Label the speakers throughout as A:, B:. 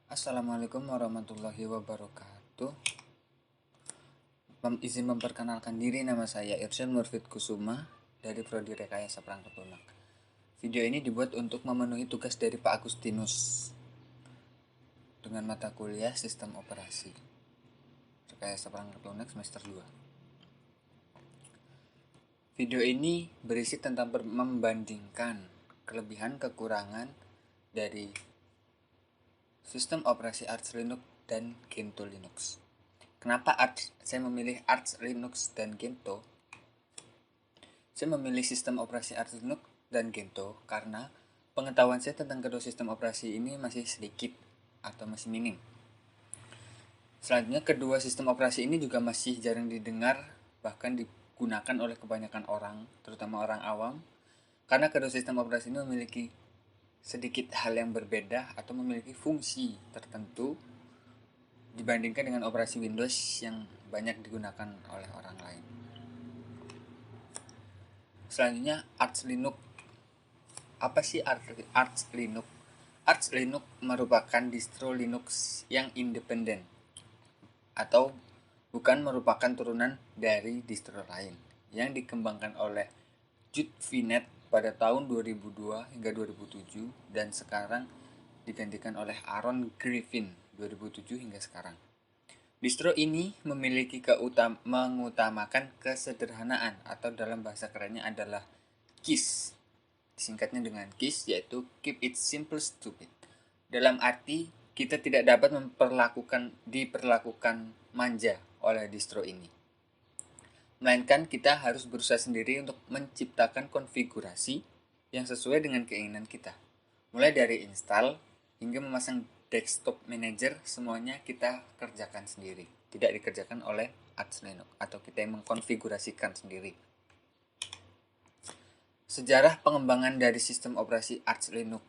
A: Assalamualaikum warahmatullahi wabarakatuh. Izin memperkenalkan diri, nama saya Irsyad Murfid Kusuma dari Prodi Rekayasa Perangkat Lunak. Video ini dibuat untuk memenuhi tugas dari Pak Agustinus dengan mata kuliah Sistem Operasi Rekayasa Perangkat Lunak semester 2. Video ini berisi tentang membandingkan kelebihan kekurangan dari sistem operasi Arch Linux dan Gentoo Linux. Kenapa saya memilih Arch Linux dan Gentoo? Saya memilih sistem operasi Arch Linux dan Gentoo karena pengetahuan saya tentang kedua sistem operasi ini masih sedikit atau masih minim. Selanjutnya, kedua sistem operasi ini juga masih jarang didengar, bahkan digunakan oleh kebanyakan orang, terutama orang awam, karena kedua sistem operasi ini memiliki sedikit hal yang berbeda atau memiliki fungsi tertentu dibandingkan dengan operasi Windows yang banyak digunakan oleh orang lain. Selanjutnya, Arch Linux. Apa sih Arch Linux? Arch Linux merupakan distro Linux yang independen atau bukan merupakan turunan dari distro lain yang dikembangkan oleh Jude Vinet pada tahun 2002 hingga 2007 dan sekarang digantikan oleh Aaron Griffin 2007 hingga sekarang. Distro ini memiliki mengutamakan kesederhanaan atau dalam bahasa kerennya adalah KISS. Singkatnya dengan KISS, yaitu Keep It Simple Stupid. Dalam arti kita tidak dapat diperlakukan manja oleh distro ini, melainkan kita harus berusaha sendiri untuk menciptakan konfigurasi yang sesuai dengan keinginan kita. Mulai dari install hingga memasang desktop manager, semuanya kita kerjakan sendiri. Tidak dikerjakan oleh Arch Linux atau kita yang mengkonfigurasikan sendiri. Sejarah pengembangan dari sistem operasi Arch Linux.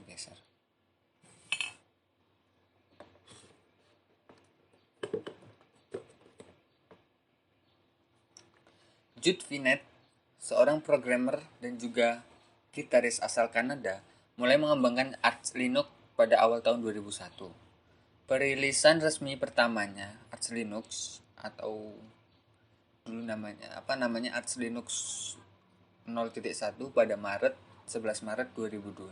A: Geser. Jude Vinet, seorang programmer dan juga gitaris asal Kanada, mulai mengembangkan Arch Linux pada awal tahun 2001. Perilisan resmi pertamanya, Arch Linux atau dulu namanya Arch Linux 0.1 pada 11 Maret 2002.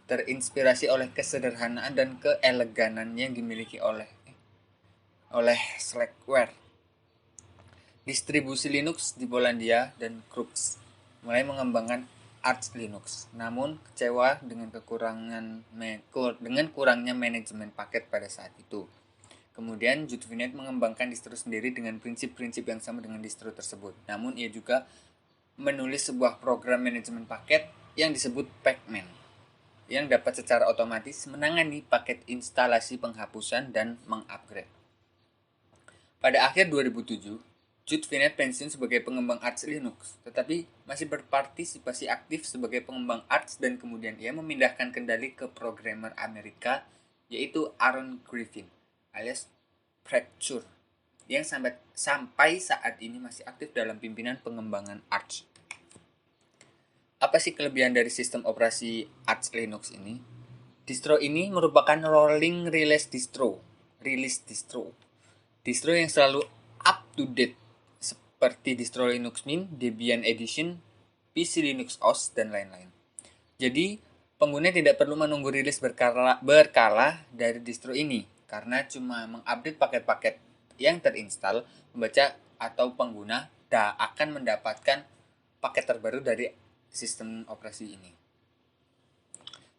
A: Terinspirasi oleh kesederhanaan dan keeleganan yang dimiliki oleh Slackware, distribusi Linux di Polandia, dan Krups mulai mengembangkan Arch Linux, namun kecewa dengan kurangnya manajemen paket pada saat itu. Kemudian Jude Vinet mengembangkan distro sendiri dengan prinsip-prinsip yang sama dengan distro tersebut. Namun ia juga menulis sebuah program manajemen paket yang disebut Pacman, yang dapat secara otomatis menangani paket instalasi penghapusan dan mengupgrade. Pada akhir 2007, Jude Vinet pensiun sebagai pengembang Arch Linux, tetapi masih berpartisipasi aktif sebagai pengembang Arch, dan kemudian ia memindahkan kendali ke programmer Amerika, yaitu Aaron Griffin alias Fracture, yang sampai saat ini masih aktif dalam pimpinan pengembangan Arch. Apa sih kelebihan dari sistem operasi Arch Linux ini? Distro ini merupakan rolling release distro. Distro yang selalu up to date, seperti distro Linux Mint, Debian Edition, PC Linux OS, dan lain-lain. Jadi, pengguna tidak perlu menunggu rilis berkala dari distro ini, karena cuma mengupdate paket-paket yang terinstall, membaca atau pengguna akan mendapatkan paket terbaru dari sistem operasi ini.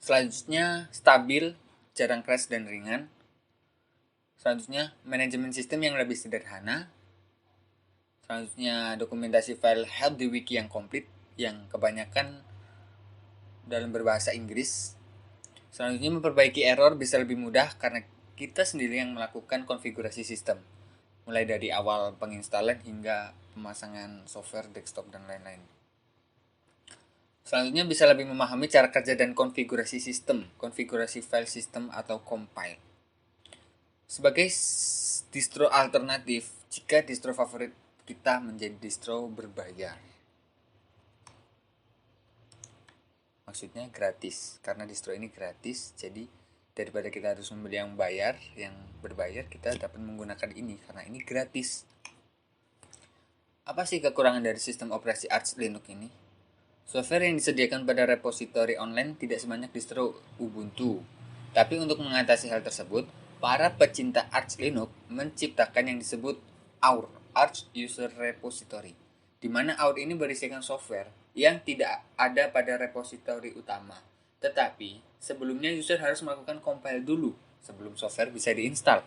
A: Selanjutnya, stabil, jarang crash dan ringan. Selanjutnya, manajemen sistem yang lebih sederhana. Selanjutnya, dokumentasi file help di wiki yang komplit, yang kebanyakan dalam berbahasa Inggris. Selanjutnya, memperbaiki error bisa lebih mudah karena kita sendiri yang melakukan konfigurasi sistem, mulai dari awal penginstalan hingga pemasangan software, desktop, dan lain-lain. Selanjutnya, bisa lebih memahami cara kerja dan konfigurasi sistem, konfigurasi file sistem atau compile. Sebagai distro alternatif jika distro favorit kita menjadi distro berbayar. Maksudnya gratis, karena distro ini gratis, jadi daripada kita harus membeli yang berbayar, kita dapat menggunakan ini karena ini gratis. Apa sih kekurangan dari sistem operasi Arch Linux ini? Software yang disediakan pada repositori online tidak sebanyak distro Ubuntu. Tapi untuk mengatasi hal tersebut, para pecinta Arch Linux menciptakan yang disebut AUR, Arch User Repository, di mana AUR ini berisikan software yang tidak ada pada repositori utama. Tetapi, sebelumnya user harus melakukan compile dulu sebelum software bisa diinstal.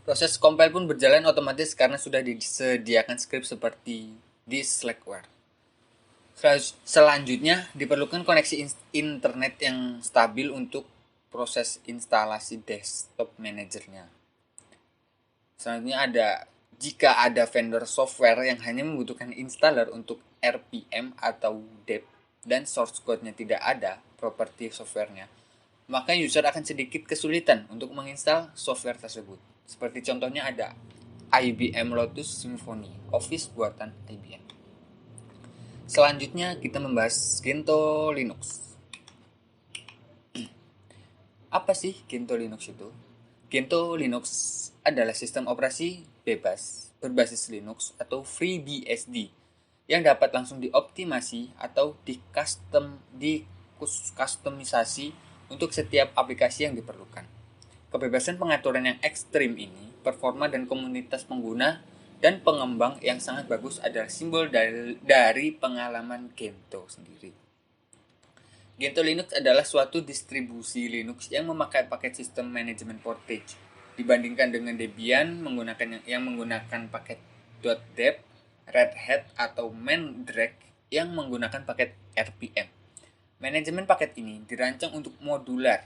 A: Proses compile pun berjalan otomatis karena sudah disediakan script seperti di Slackware. Selanjutnya, diperlukan koneksi internet yang stabil untuk proses instalasi desktop manajernya. Selanjutnya jika ada vendor software yang hanya membutuhkan installer untuk RPM atau dep dan source code-nya tidak ada properti softwarenya, maka user akan sedikit kesulitan untuk menginstal software tersebut. Seperti contohnya ada IBM Lotus Symphony, Office buatan IBM. Selanjutnya kita membahas Gentoo Linux. Apa sih Gentoo Linux itu? Gentoo Linux adalah sistem operasi bebas berbasis Linux atau FreeBSD yang dapat langsung dioptimasi atau dikustomisasi untuk setiap aplikasi yang diperlukan. Kebebasan pengaturan yang ekstrim ini, performa dan komunitas pengguna dan pengembang yang sangat bagus adalah simbol dari pengalaman Gentoo sendiri. Gentoo Linux adalah suatu distribusi Linux yang memakai paket sistem manajemen Portage dibandingkan dengan Debian yang menggunakan paket .deb, Red Hat atau Mandrake yang menggunakan paket RPM. Manajemen paket ini dirancang untuk modular,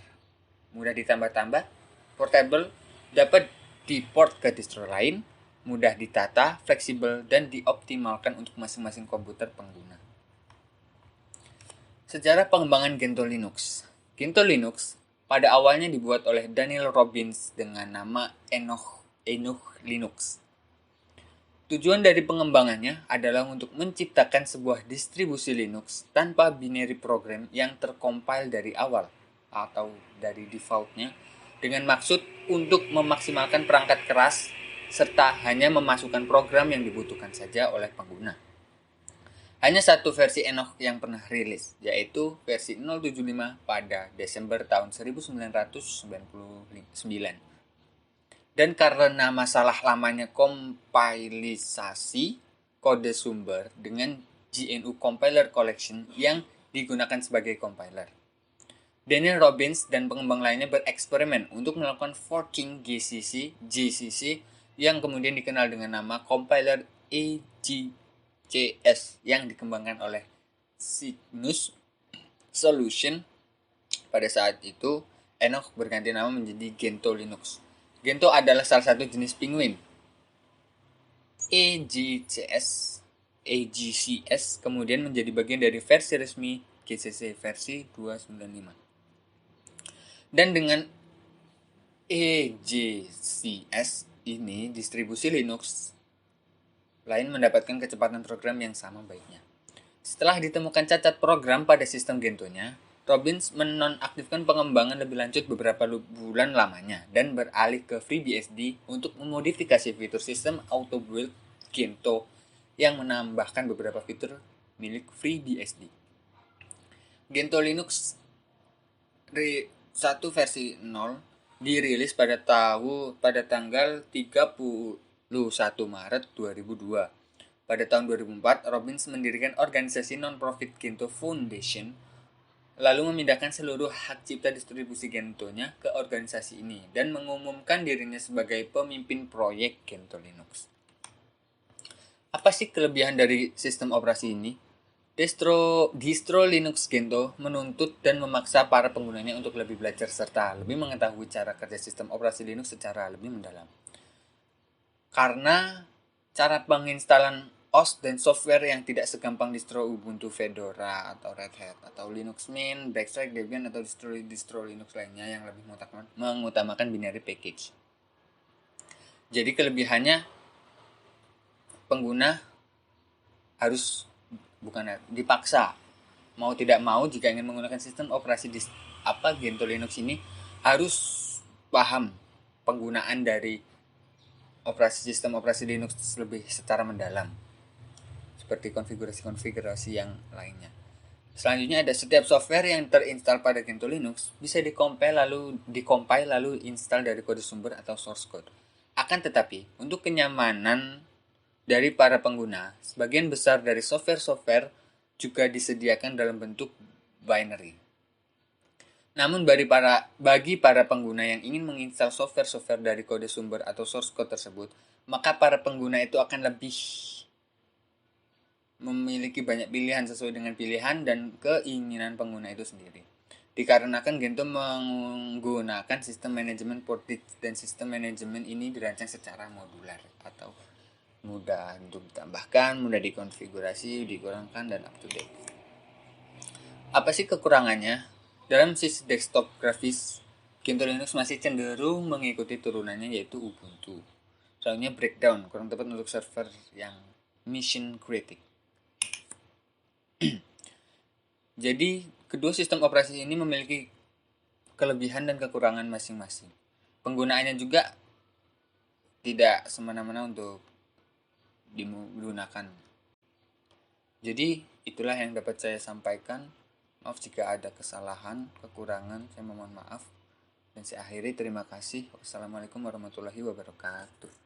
A: mudah ditambah-tambah, portable, dapat diport ke distro lain, mudah ditata, fleksibel, dan dioptimalkan untuk masing-masing komputer pengguna. Sejarah pengembangan Gentoo Linux. Gentoo Linux pada awalnya dibuat oleh Daniel Robbins dengan nama Enoch Linux. Tujuan dari pengembangannya adalah untuk menciptakan sebuah distribusi Linux tanpa binary program yang tercompile dari awal atau dari defaultnya dengan maksud untuk memaksimalkan perangkat keras serta hanya memasukkan program yang dibutuhkan saja oleh pengguna. Hanya satu versi Enoch yang pernah rilis, yaitu versi 075 pada Desember tahun 1999. Dan karena masalah lamanya kompilisasi kode sumber dengan GNU Compiler Collection yang digunakan sebagai compiler, Daniel Robbins dan pengembang lainnya bereksperimen untuk melakukan forking GCC yang kemudian dikenal dengan nama compiler EGCS yang dikembangkan oleh Cygnus Solution. Pada saat itu, Enoch berganti nama menjadi Gentoo Linux. Gentoo adalah salah satu jenis penguin. AGCS kemudian menjadi bagian dari versi resmi GCC versi 295. Dan dengan AGCS ini, distribusi Linux lain mendapatkan kecepatan program yang sama baiknya. Setelah ditemukan cacat program pada sistem Gentoo-nya, Robbins menonaktifkan pengembangan lebih lanjut beberapa bulan lamanya dan beralih ke FreeBSD untuk memodifikasi fitur sistem auto build Gentoo yang menambahkan beberapa fitur milik FreeBSD. Gentoo Linux 1 versi 0 dirilis pada tanggal 31 Maret 2002. Pada tahun 2004, Robbins mendirikan organisasi non-profit Gentoo Foundation, lalu memindahkan seluruh hak cipta distribusi Gentoo-nya ke organisasi ini dan mengumumkan dirinya sebagai pemimpin proyek Gentoo Linux. Apa sih kelebihan dari sistem operasi ini? Distro Linux Gentoo menuntut dan memaksa para penggunanya untuk lebih belajar serta lebih mengetahui cara kerja sistem operasi Linux secara lebih mendalam. Karena cara penginstalan OS dan software yang tidak segampang distro Ubuntu, Fedora, atau Red Hat, atau Linux Mint, Backstrike, Debian, atau distro Linux lainnya yang lebih mengutamakan binary package. Jadi kelebihannya, pengguna dipaksa mau tidak mau jika ingin menggunakan sistem operasi Gentoo Linux ini harus paham penggunaan dari sistem operasi Linux lebih secara mendalam, seperti konfigurasi-konfigurasi yang lainnya. Selanjutnya ada setiap software yang terinstall pada Gentoo Linux bisa dikompil lalu install dari kode sumber atau source code. Akan tetapi, untuk kenyamanan dari para pengguna, sebagian besar dari software-software juga disediakan dalam bentuk binary. Namun bagi para pengguna yang ingin menginstal software-software dari kode sumber atau source code tersebut, maka para pengguna itu akan lebih memiliki banyak pilihan sesuai dengan pilihan dan keinginan pengguna itu sendiri. Dikarenakan Gentoo menggunakan sistem manajemen portage dan sistem manajemen ini dirancang secara modular atau mudah untuk ditambahkan, mudah dikonfigurasi, dikurangkan, dan up to date. Apa sih kekurangannya? Dalam sisi desktop grafis, Gentoo Linux masih cenderung mengikuti turunannya yaitu Ubuntu. Soalnya breakdown, kurang tepat untuk server yang mission critic. Jadi, kedua sistem operasi ini memiliki kelebihan dan kekurangan masing-masing. Penggunaannya juga tidak semena-mena untuk digunakan. Jadi, itulah yang dapat saya sampaikan. Maaf jika ada kesalahan, kekurangan, saya mohon maaf. Dan saya akhiri, terima kasih. Wassalamualaikum warahmatullahi wabarakatuh.